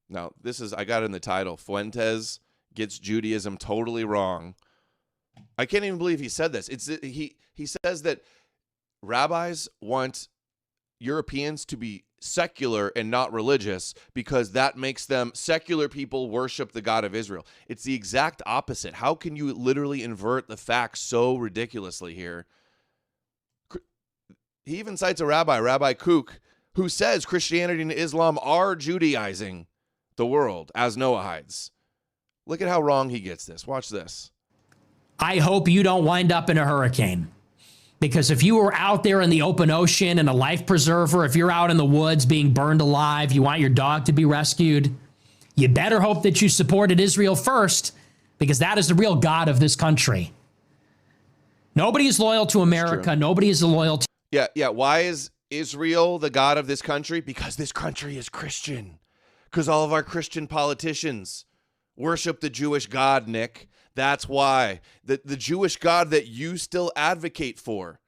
Now, I got it in the title. Fuentes gets Judaism totally wrong. I can't even believe he said this. He says that rabbis want Europeans to be secular and not religious because that makes them, secular people worship the God of Israel. It's the exact opposite. How can you literally invert the facts so ridiculously here? He even cites a rabbi, Rabbi Kook, who says Christianity and Islam are Judaizing the world as Noahides. Look at how wrong he gets this. Watch this. I hope you don't wind up in a hurricane. Because if you were out there in the open ocean in a life preserver, if you're out in the woods being burned alive, you want your dog to be rescued, you better hope that you supported Israel first, because that is the real God of this country. Nobody is loyal to America. Nobody is loyal to... Yeah. Why is Israel the God of this country? Because this country is Christian. Because all of our Christian politicians worship the Jewish God, Nick. That's why. The Jewish God that you still advocate for.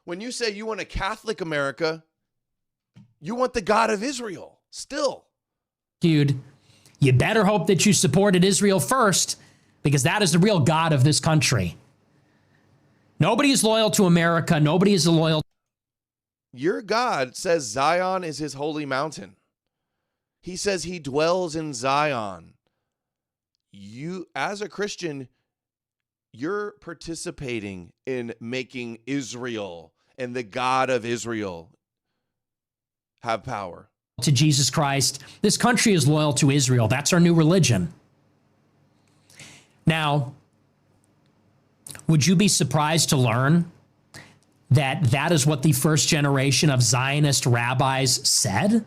When you say you want a Catholic America, you want the God of Israel still. Dude, you better hope that you supported Israel first, because that is the real God of this country. Nobody is loyal to America. Nobody is loyal. Your God says Zion is his holy mountain. He says he dwells in Zion. You, as a Christian, you're participating in making Israel and the God of Israel have power. To Jesus Christ. This country is loyal to Israel. That's our new religion. Now, would you be surprised to learn that that is what the first generation of Zionist rabbis said?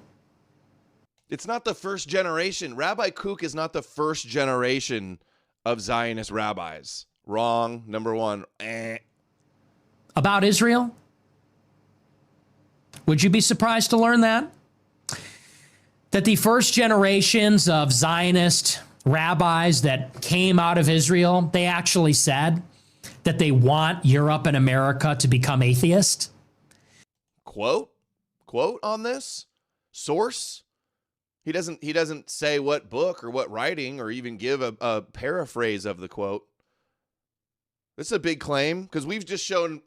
It's not the first generation. Rabbi Kook is not the first generation of Zionist rabbis. Wrong. Number one. About Israel? Would you be surprised to learn that? That the first generations of Zionist rabbis that came out of Israel, they actually said that they want Europe and America to become atheist? Quote on this? Source? He doesn't say what book or what writing or even give a paraphrase of the quote. This is a big claim because we've just shown,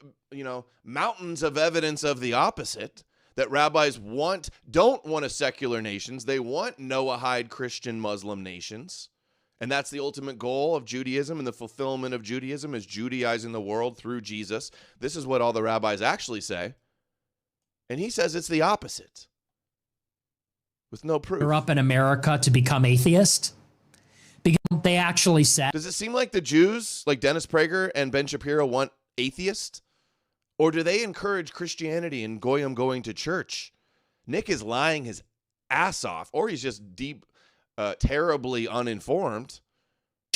mountains of evidence of the opposite, that rabbis don't want a secular nations. They want Noahide Christian Muslim nations. And that's the ultimate goal of Judaism, and the fulfillment of Judaism is Judaizing the world through Jesus. This is what all the rabbis actually say. And he says it's the opposite. With no proof. Europe and America to become atheist? Because they actually said... Does it seem like the Jews, like Dennis Prager and Ben Shapiro, want atheists? Or do they encourage Christianity and Goyim going to church? Nick is lying his ass off, or he's just terribly uninformed.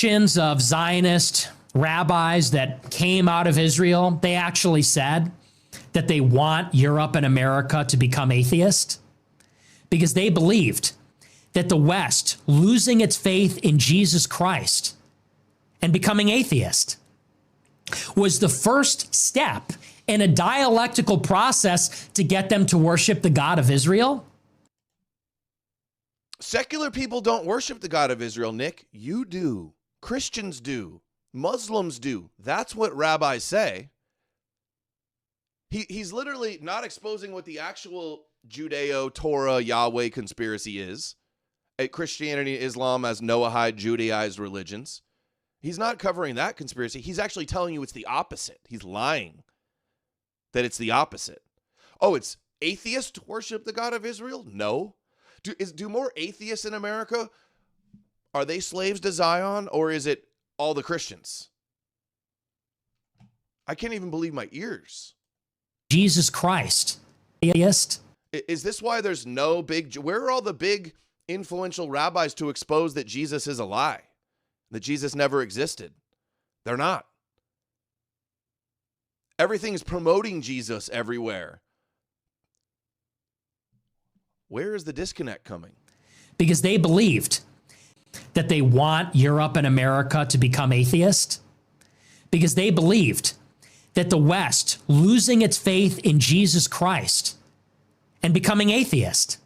Of Zionist rabbis that came out of Israel, they actually said that they want Europe and America to become atheist because they believed that the West losing its faith in Jesus Christ and becoming atheist was the first step in a dialectical process to get them to worship the God of Israel. Secular people don't worship the God of Israel, Nick. You do. Christians do. Muslims do. That's what rabbis say. He's literally not exposing what the actual Judeo-Torah Yahweh conspiracy is. Christianity and Islam as Noahide Judaized religions. He's not covering that conspiracy. He's actually telling you it's the opposite. He's lying that it's the opposite. Oh, it's atheists worship the God of Israel? No. Do more atheists in America, are they slaves to Zion, or is it all the Christians? I can't even believe my ears. Jesus Christ. Atheist. Is this why there's no big... Where are all the big influential rabbis to expose that Jesus is a lie? That Jesus never existed? They're not. Everything's promoting Jesus everywhere. Where is the disconnect coming? Because they believed that they want Europe and America to become atheist. Because they believed that the West losing its faith in Jesus Christ and becoming atheist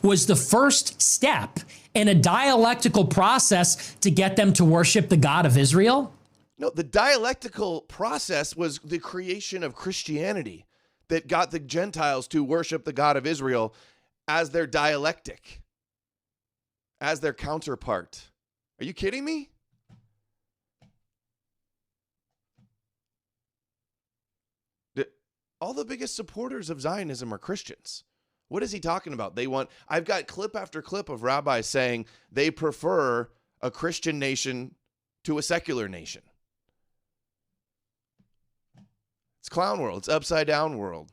was the first step in a dialectical process to get them to worship the God of Israel? No, the dialectical process was the creation of Christianity that got the Gentiles to worship the God of Israel as their dialectic, as their counterpart. Are you kidding me? All the biggest supporters of Zionism are Christians. What is he talking about? I've got clip after clip of rabbis saying they prefer a Christian nation to a secular nation. It's clown world. It's upside down world.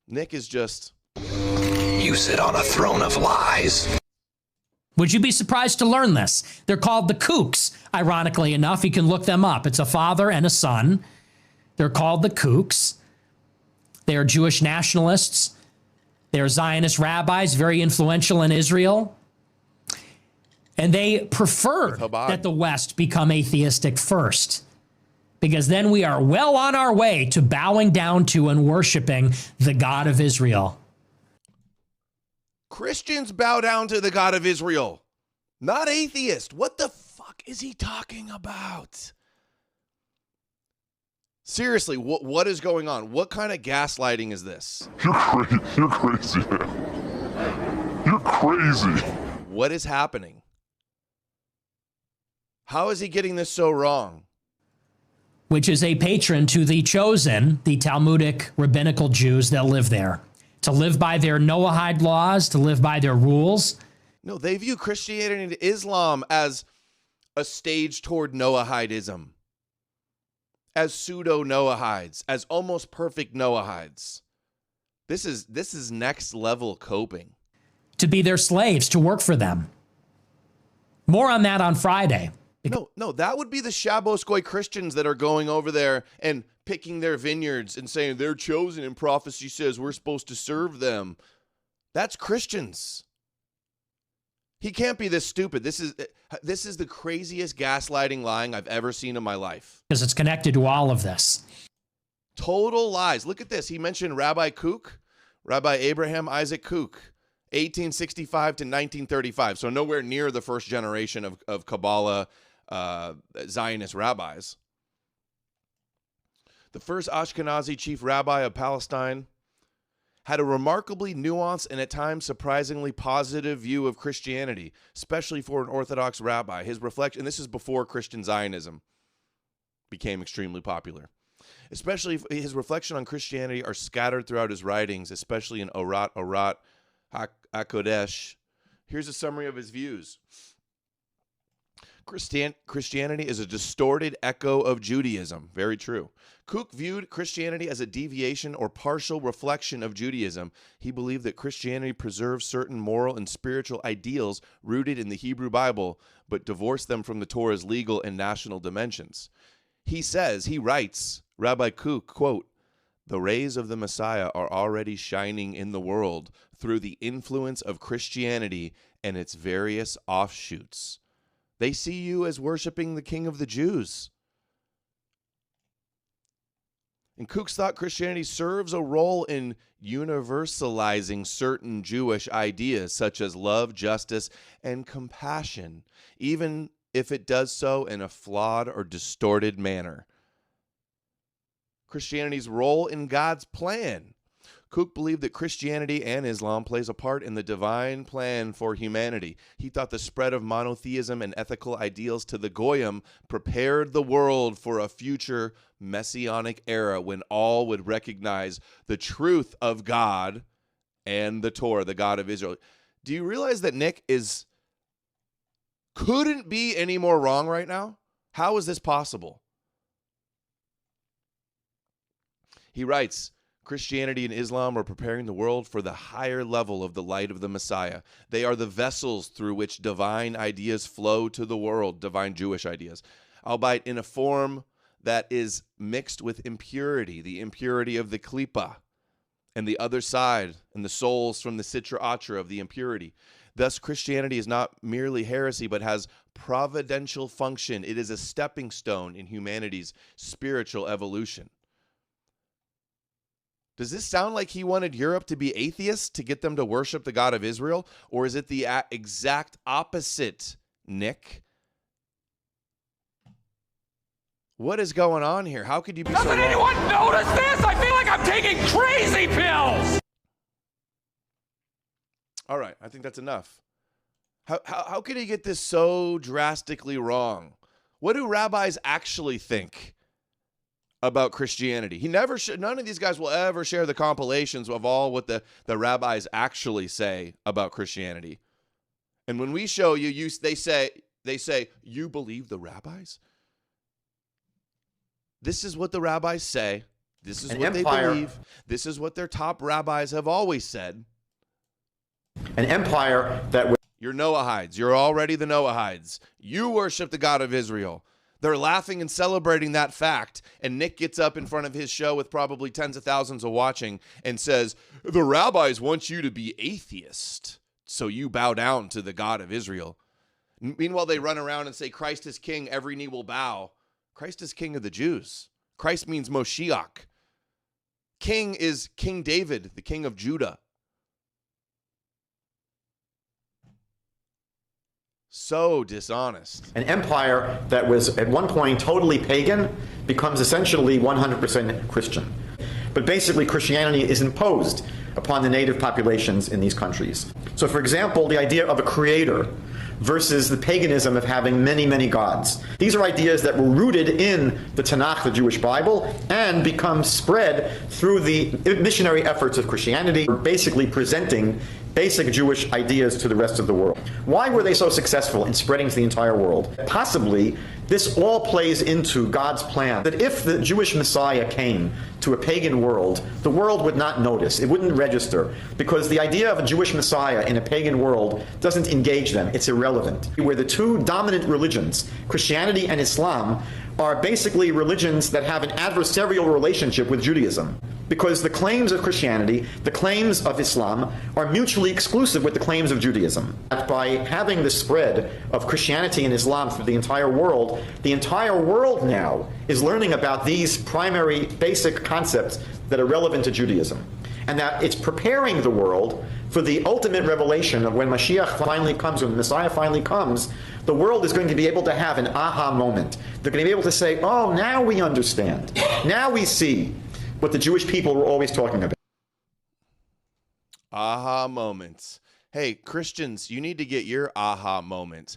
Nick is just... You sit on a throne of lies. Would you be surprised to learn this? They're called the kooks, ironically enough. You can look them up. It's a father and a son. They're called the kooks. They are Jewish nationalists. They are Zionist rabbis, very influential in Israel. And they prefer that the West become atheistic first, because then we are well on our way to bowing down to and worshiping the God of Israel. Christians bow down to the God of Israel, not atheists. What the fuck is he talking about? Seriously, what is going on? What kind of gaslighting is this? You're crazy, man. You're crazy. What is happening? How is he getting this so wrong? Which is a patron to the chosen, the Talmudic rabbinical Jews that live there, to live by their Noahide laws, to live by their rules. No, they view Christianity and Islam as a stage toward Noahidism, as pseudo-Noahides, as almost perfect Noahides. This is next level coping. To be their slaves, to work for them. More on that on Friday. No, that would be the Shabbos Goy Christians that are going over there and picking their vineyards and saying they're chosen and prophecy says we're supposed to serve them. That's Christians. He can't be this stupid. This is the craziest gaslighting lying I've ever seen in my life. Because it's connected to all of this. Total lies. Look at this. He mentioned Rabbi Kook, Rabbi Abraham Isaac Kook, 1865 to 1935. So nowhere near the first generation of Kabbalah Zionist rabbis. The first Ashkenazi chief rabbi of Palestine had a remarkably nuanced and at times surprisingly positive view of Christianity, especially for an Orthodox rabbi. His reflection, and this is before Christian Zionism became extremely popular. Especially his reflection on Christianity are scattered throughout his writings, especially in Orat HaKodesh. Here's a summary of his views. Christianity is a distorted echo of Judaism. Very true. Kook viewed Christianity as a deviation or partial reflection of Judaism. He believed that Christianity preserves certain moral and spiritual ideals rooted in the Hebrew Bible, but divorced them from the Torah's legal and national dimensions. He writes, Rabbi Kook, quote, "The rays of the Messiah are already shining in the world through the influence of Christianity and its various offshoots. They see you as worshiping the King of the Jews." And Kook thought Christianity serves a role in universalizing certain Jewish ideas such as love, justice, and compassion, even if it does so in a flawed or distorted manner. Christianity's role in God's plan. Kook believed that Christianity and Islam plays a part in the divine plan for humanity. He thought the spread of monotheism and ethical ideals to the Goyim prepared the world for a future messianic era when all would recognize the truth of God and the Torah, the God of Israel. Do you realize that Nick couldn't be any more wrong right now? How is this possible? He writes, Christianity and Islam are preparing the world for the higher level of the light of the Messiah. They are the vessels through which divine ideas flow to the world, divine Jewish ideas, albeit in a form that is mixed with impurity, the impurity of the klipa, and the other side, and the souls from the sitra achra of the impurity. Thus, Christianity is not merely heresy, but has providential function. It is a stepping stone in humanity's spiritual evolution. Does this sound like he wanted Europe to be atheists to get them to worship the God of Israel? Or is it the exact opposite, Nick? What is going on here? How could you be so Doesn't wrong? anyone notice this? I feel like I'm taking crazy pills! All right, I think that's enough. How could he get this so drastically wrong? What do rabbis actually think about Christianity? He never none of these guys will ever share the compilations of all what the rabbis actually say about Christianity. And when we show you, they say, you believe the rabbis? This is what the rabbis say. This is what they believe. This is what their top rabbis have always said. An empire that would... You're Noahides. You're already the Noahides. You worship the God of Israel. They're laughing and celebrating that fact. And Nick gets up in front of his show with probably tens of thousands of watching and says, the rabbis want you to be atheist, so you bow down to the God of Israel. Meanwhile, they run around and say, Christ is king, every knee will bow. Christ is king of the Jews. Christ means Moshiach. King is King David, the king of Judah. So dishonest. An empire that was at one point totally pagan becomes essentially 100% Christian. But basically, Christianity is imposed upon the native populations in these countries. So, for example, the idea of a creator versus the paganism of having many, many gods. These are ideas that were rooted in the Tanakh, the Jewish Bible, and become spread through the missionary efforts of Christianity, basically presenting basic Jewish ideas to the rest of the world. Why were they so successful in spreading to the entire world? Possibly, this all plays into God's plan that if the Jewish Messiah came to a pagan world, the world would not notice. It wouldn't register, because the idea of a Jewish Messiah in a pagan world doesn't engage them. It's irrelevant. Where the two dominant religions, Christianity and Islam, are basically religions that have an adversarial relationship with Judaism, because the claims of Christianity, the claims of Islam, are mutually exclusive with the claims of Judaism. By having the spread of Christianity and Islam through the entire world now is learning about these primary basic concepts that are relevant to Judaism. And that it's preparing the world for the ultimate revelation of when Mashiach finally comes, when the Messiah finally comes, the world is going to be able to have an aha moment. They're going to be able to say, oh, now we understand. Now we see what the Jewish people were always talking about. Aha moments. Hey, Christians, you need to get your aha moments.